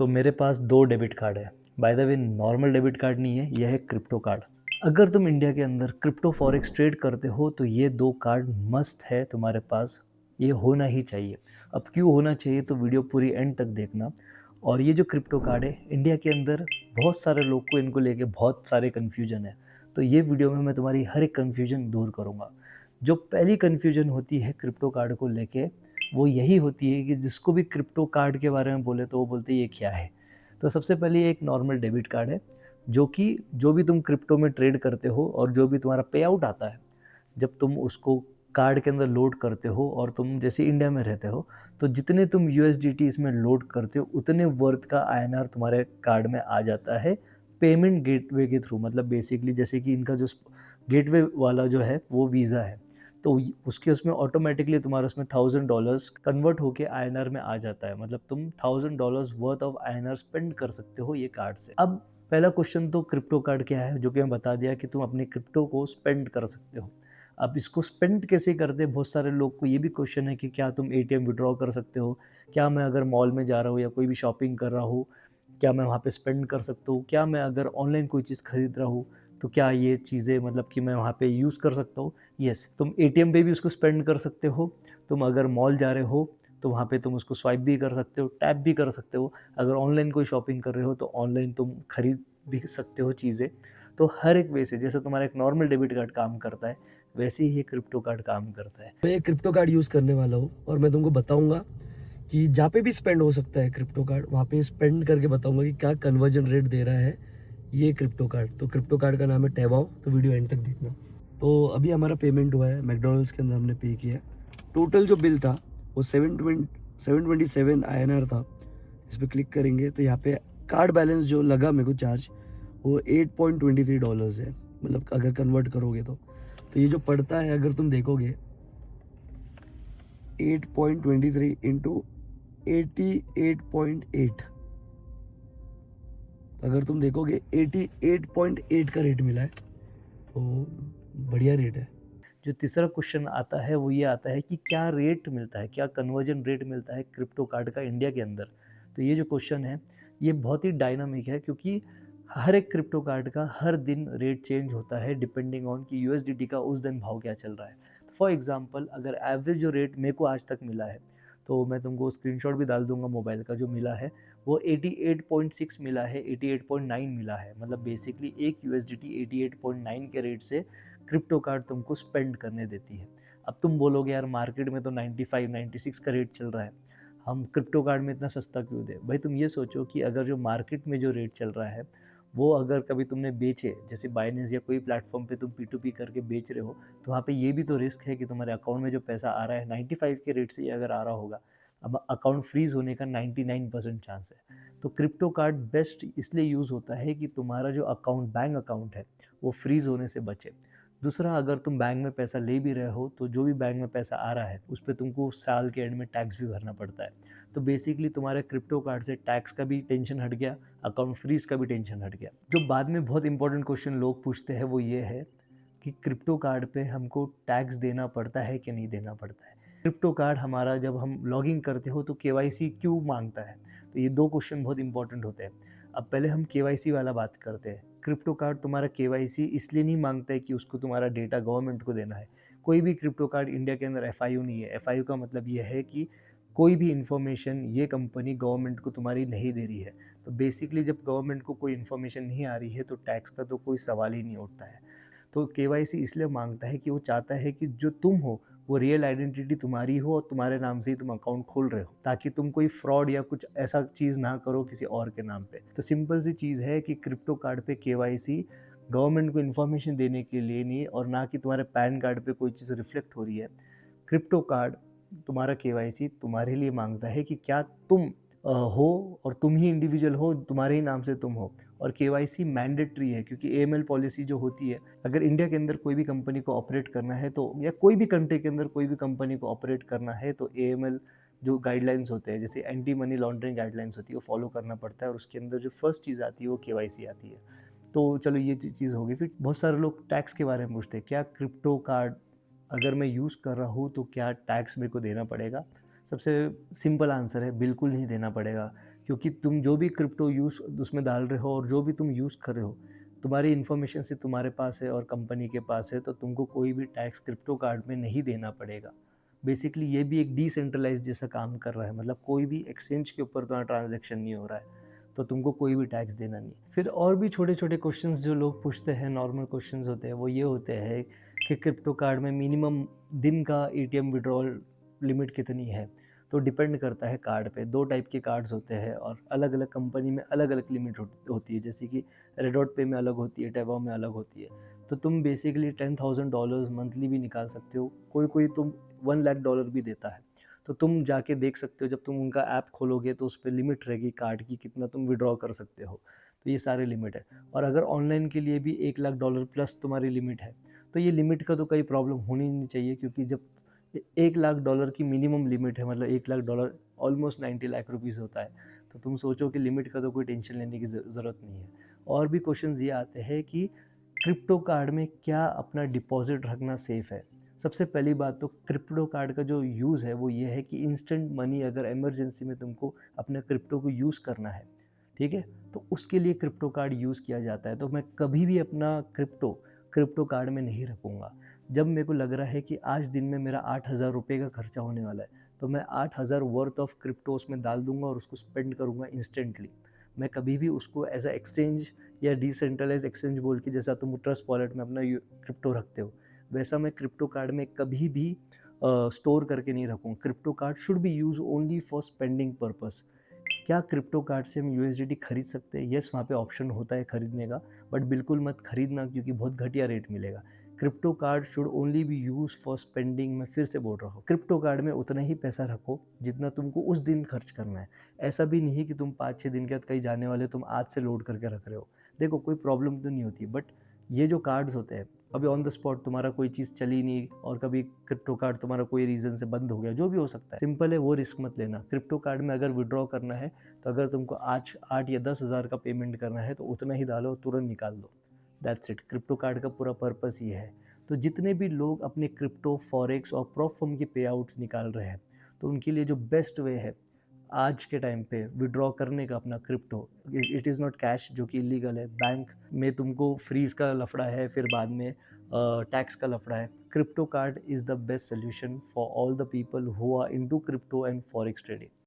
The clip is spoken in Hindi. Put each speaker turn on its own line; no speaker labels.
तो मेरे पास 2 डेबिट कार्ड है। By the way normal debit card नहीं है, यह है क्रिप्टो कार्ड। अगर तुम इंडिया के अंदर क्रिप्टो फॉरेक्स ट्रेड करते हो तो ये 2 कार्ड मस्ट है तुम्हारे पास, ये होना ही चाहिए। अब क्यों होना चाहिए तो वीडियो पूरी एंड तक देखना। और ये जो क्रिप्टो कार्ड है इंडिया के अंदर बहुत सारे लोग को इनको लेके बहुत सारे कन्फ्यूजन है। तो ये वीडियो में मैं तुम्हारी हर एक कन्फ्यूजन दूर करूँगा। जो पहली कन्फ्यूजन होती है क्रिप्टो कार्ड को लेके वो यही होती है कि जिसको भी क्रिप्टो कार्ड के बारे में बोले तो वो बोलते हैं ये क्या है। तो सबसे पहले एक नॉर्मल डेबिट कार्ड है जो कि जो भी तुम क्रिप्टो में ट्रेड करते हो और जो भी तुम्हारा पे आउट आता है जब तुम उसको कार्ड के अंदर लोड करते हो और तुम जैसे इंडिया में रहते हो तो जितने तुम यूएसडीटी इसमें लोड करते हो उतने वर्थ का आईएनआर तुम्हारे कार्ड में आ जाता है पेमेंट गेटवे के थ्रू। मतलब बेसिकली जैसे कि इनका जो गेटवे वाला जो है वो वीज़ा है तो उसके उसमें ऑटोमेटिकली तुम्हारा उसमें $1000 कन्वर्ट होके आईएनआर में आ जाता है। मतलब तुम $1000 वर्थ ऑफ आईएनआर स्पेंड कर सकते हो ये कार्ड से। अब पहला क्वेश्चन तो क्रिप्टो कार्ड क्या है जो कि मैं बता दिया कि तुम अपने क्रिप्टो को स्पेंड कर सकते हो। अब इसको स्पेंड कैसे करते हैं बहुत सारे लोग को ये भी क्वेश्चन है कि क्या तुम एटीएम विड्रॉ कर सकते हो, क्या मैं अगर मॉल में जा रहा हूँ या कोई भी शॉपिंग कर रहा हूँ क्या मैं वहाँ पे स्पेंड कर सकता हूँ, क्या मैं अगर ऑनलाइन कोई चीज़ खरीद रहा हूँ तो क्या ये चीज़ें मतलब कि मैं वहाँ पे यूज़ कर सकता हूँ। यस, तुम एटीएम पे भी उसको स्पेंड कर सकते हो। तुम अगर मॉल जा रहे हो तो वहाँ पे तुम उसको स्वाइप भी कर सकते हो, टैप भी कर सकते हो। अगर ऑनलाइन कोई शॉपिंग कर रहे हो तो ऑनलाइन तुम खरीद भी सकते हो चीज़ें। तो हर एक वे से जैसे तुम्हारा एक नॉर्मल डेबिट कार्ड काम करता है वैसे ही ये क्रिप्टो कार्ड काम करता है।
मैं क्रिप्टो कार्ड यूज़ करने वाला हूँ और मैं तुमको बताऊंगा कि जहाँ पे भी स्पेंड हो सकता है क्रिप्टो कार्ड वहाँ पे स्पेंड करके बताऊंगा कि क्या कन्वर्जन रेट दे रहा है ये क्रिप्टो कार्ड। तो क्रिप्टो कार्ड का नाम है टेवाओ, तो वीडियो एंड तक देखना। तो अभी हमारा पेमेंट हुआ है, मैकडोनल्ड्स के अंदर हमने पे किया है। टोटल जो बिल था वो 727 INR था। इस पर क्लिक करेंगे तो यहाँ पे कार्ड बैलेंस जो लगा मेरे को चार्ज वो $8.23 है। मतलब अगर कन्वर्ट करोगे तो ये जो पड़ता है अगर तुम देखोगे 8.23 इंटू 88.8, अगर तुम देखोगे 88.8 का रेट मिला है, तो बढ़िया रेट है।
जो तीसरा क्वेश्चन आता है वो ये आता है कि क्या रेट मिलता है, क्या कन्वर्जन रेट मिलता है क्रिप्टो कार्ड का इंडिया के अंदर। तो ये जो क्वेश्चन है ये बहुत ही डायनामिक है क्योंकि हर एक क्रिप्टो कार्ड का हर दिन रेट चेंज होता है डिपेंडिंग ऑन कि यूएसडीटी का उस दिन भाव क्या चल रहा है। तो फॉर एग्जांपल अगर एवरेज जो रेट मेरे को आज तक मिला है तो मैं तुमको स्क्रीनशॉट भी डाल दूंगा मोबाइल का, जो मिला है वो 88.6 मिला है, 88.9 मिला है। मतलब बेसिकली एक यूएसडीटी 88.9 के रेट से क्रिप्टो कार्ड तुमको स्पेंड करने देती है। अब तुम बोलोगे यार मार्केट में तो 95 96 का रेट चल रहा है, हम क्रिप्टो कार्ड में इतना सस्ता क्यों दें। भाई तुम ये सोचो कि अगर जो मार्केट में जो रेट चल रहा है वो अगर कभी तुमने बेचे, जैसे बाइनेंस या कोई प्लेटफॉर्म पे तुम P2P करके बेच रहे हो तो वहाँ पे ये भी तो रिस्क है कि तुम्हारे अकाउंट में जो पैसा आ रहा है 95 के रेट से अगर आ रहा होगा, अब अकाउंट फ्रीज होने का 99% चांस है। तो क्रिप्टो कार्ड बेस्ट इसलिए यूज़ होता है कि तुम्हारा जो अकाउंट बैंक अकाउंट है वो फ्रीज होने से बचे। दूसरा, अगर तुम बैंक में पैसा ले भी रहे हो तो जो भी बैंक में पैसा आ रहा है उस पर तुमको साल के एंड में टैक्स भी भरना पड़ता है। तो बेसिकली तुम्हारे क्रिप्टो कार्ड से टैक्स का भी टेंशन हट गया, अकाउंट फ्रीज का भी टेंशन हट गया। जो बाद में बहुत इंपॉर्टेंट क्वेश्चन लोग पूछते हैं वो ये है कि क्रिप्टो कार्ड पे हमको टैक्स देना पड़ता है कि नहीं देना पड़ता है। क्रिप्टो कार्ड हमारा जब हम लॉगिन करते हो तो केवाईसी क्यों मांगता है, तो ये 2 क्वेश्चन बहुत इंपॉर्टेंट होते हैं। अब पहले हम केवाईसी वाला बात करते हैं। क्रिप्टो कार्ड तुम्हारा केवाईसी इसलिए नहीं मांगता है कि उसको तुम्हारा डेटा गवर्नमेंट को देना है। कोई भी क्रिप्टो कार्ड इंडिया के अंदर एफआईयू नहीं है। एफआईयू का मतलब ये है कि कोई भी इन्फॉर्मेशन ये कंपनी गवर्नमेंट को तुम्हारी नहीं दे रही है। तो बेसिकली जब गवर्नमेंट को कोई इन्फॉर्मेशन नहीं आ रही है तो टैक्स का तो कोई सवाल ही नहीं उठता है। तो केवाईसी इसलिए मांगता है कि वो चाहता है कि जो तुम हो वो रियल आइडेंटिटी तुम्हारी हो और तुम्हारे नाम से ही तुम अकाउंट खोल रहे हो, ताकि तुम कोई फ्रॉड या कुछ ऐसा चीज़ ना करो किसी और के नाम पे। तो सिंपल सी चीज़ है कि क्रिप्टो कार्ड पे केवाईसी गवर्नमेंट को इन्फॉर्मेशन देने के लिए नहीं और ना कि तुम्हारे पैन कार्ड पे कोई चीज़ रिफ्लेक्ट हो रही है। क्रिप्टो कार्ड तुम्हारा केवाईसी तुम्हारे लिए मांगता है कि क्या तुम हो और तुम ही इंडिविजुअल हो, तुम्हारे ही नाम से तुम हो। और केवाईसी मैंडेटरी है क्योंकि एएमएल पॉलिसी जो होती है, अगर इंडिया के अंदर कोई भी कंपनी को ऑपरेट करना है तो या कोई भी कंट्री के अंदर कोई भी कंपनी को ऑपरेट करना है तो एएमएल जो गाइडलाइंस होते हैं, जैसे एंटी मनी लॉन्ड्रिंग गाइडलाइंस होती है, वो फॉलो करना पड़ता है और उसके अंदर जो फर्स्ट चीज़ आती है वो केवाईसी आती है। तो चलो ये चीज़ होगी। फिर बहुत सारे लोग टैक्स के बारे में पूछते हैं, क्या क्रिप्टो कार्ड अगर मैं यूज़ कर रहा हूँ तो क्या टैक्स मेरे को देना पड़ेगा। सबसे सिंपल आंसर है बिल्कुल नहीं देना पड़ेगा, क्योंकि तुम जो भी क्रिप्टो यूज़ उसमें डाल रहे हो और जो भी तुम यूज़ कर रहे हो, तुम्हारी इन्फॉर्मेशन सिर्फ तुम्हारे पास है और कंपनी के पास है, तो तुमको कोई भी टैक्स क्रिप्टो कार्ड में नहीं देना पड़ेगा। बेसिकली ये भी एक डिसेंट्रलाइज़ जैसा काम कर रहा है, मतलब कोई भी एक्सचेंज के ऊपर तुम्हारा ट्रांज़ैक्शन नहीं हो रहा है, तो तुमको कोई भी टैक्स देना नहीं है। फिर और भी छोटे-छोटे क्वेश्चंस जो लोग पूछते हैं, नॉर्मल क्वेश्चंस होते हैं, वो ये होते हैं कि क्रिप्टो कार्ड में मिनिमम दिन का एटीएम विड्रॉल लिमिट कितनी है? तो डिपेंड करता है कार्ड पे। 2 टाइप के कार्ड्स होते हैं और अलग-अलग कंपनी में अलग-अलग लिमिट होती है, जैसे कि रेडॉट पे में अलग होती है, टेवाओ में अलग होती है। तो तुम बेसिकली $10,000 मंथली भी निकाल सकते हो, कोई-कोई तुम $1,00,000 भी देता है। तो तुम जाके देख सकते हो, जब तुम उनका ऐप खोलोगे तो उस पे लिमिट रहेगी कार्ड की, कितना तुम विथड्रॉ कर सकते हो। तो ये सारे लिमिट है और अगर ऑनलाइन के लिए भी $1,00,000 प्लस तुम्हारी लिमिट है, तो ये लिमिट का तो कोई प्रॉब्लम होनी नहीं चाहिए, क्योंकि जब $1,00,000 की मिनिमम लिमिट है, मतलब $1,00,000 ऑलमोस्ट 90 लाख रुपीज़ होता है, तो तुम सोचो कि लिमिट का तो कोई टेंशन लेने की ज़रूरत नहीं है। और भी क्वेश्चंस ये आते हैं कि क्रिप्टो कार्ड में क्या अपना डिपॉज़िट रखना सेफ़ है? सबसे पहली बात तो क्रिप्टो कार्ड का जो यूज़ है वो ये है कि इंस्टेंट मनी अगर इमरजेंसी में तुमको अपने क्रिप्टो को यूज़ करना है, ठीक है? तो उसके लिए क्रिप्टो कार्ड यूज़ किया जाता है। तो मैं कभी भी अपना क्रिप्टो कार्ड में नहीं रखूँगा। जब मेरे को लग रहा है कि आज दिन में मेरा ₹8,000 का खर्चा होने वाला है, तो मैं 8,000 वर्थ ऑफ क्रिप्टो उसमें डाल दूँगा और उसको स्पेंड करूँगा इंस्टेंटली। मैं कभी भी उसको एज़ अ एक्सचेंज या डिसेंट्रलाइज़्ड एक्सचेंज बोल के, जैसा तुम ट्रस्ट वॉलेट में अपना क्रिप्टो रखते हो, वैसा मैं क्रिप्टो कार्ड में कभी भी स्टोर करके नहीं रखूँगा। Crypto card should be use only for spending purpose. क्या क्रिप्टो कार्ड से हम यूएसडीटी खरीद सकते हैं? येस, वहाँ पे ऑप्शन होता है खरीदने का, बट बिल्कुल मत खरीदना, क्योंकि बहुत घटिया रेट मिलेगा। Crypto card should only be use for spending. मैं फिर से बोल रहा हूँ, क्रिप्टो कार्ड में उतना ही पैसा रखो जितना तुमको उस दिन खर्च करना है। ऐसा भी नहीं कि तुम 5-6 दिन के बाद कहीं जाने वाले, तुम आज से लोड करके रख रहे हो। देखो, कोई प्रॉब्लम तो नहीं होती, बट ये जो कार्ड्स होते हैं, अभी ऑन द स्पॉट तुम्हारा कोई चीज़ चली नहीं और कभी क्रिप्टो कार्ड तुम्हारा कोई रीज़न से बंद हो गया, जो भी हो सकता है, सिंपल है, वो रिस्क मत लेना। क्रिप्टो कार्ड में अगर विड्रॉ करना है, तो अगर तुमको आज 8 या 10,000 का पेमेंट करना है, तो उतना ही डालो और तुरंत निकाल दो। That's it. क्रिप्टो कार्ड का पूरा पर्पस ये है। तो जितने भी लोग अपने क्रिप्टो, फॉरेक्स और प्रॉप फर्म के पे आउट्स निकाल रहे हैं, तो उनके लिए जो बेस्ट वे है आज के टाइम पे विड्रॉ करने का अपना crypto, it is not cash, जो कि इलीगल है। बैंक में तुमको फ्रीज का लफड़ा है, फिर बाद में टैक्स का लफड़ा है। Crypto card is the best solution for all the people who are into crypto and forex trading.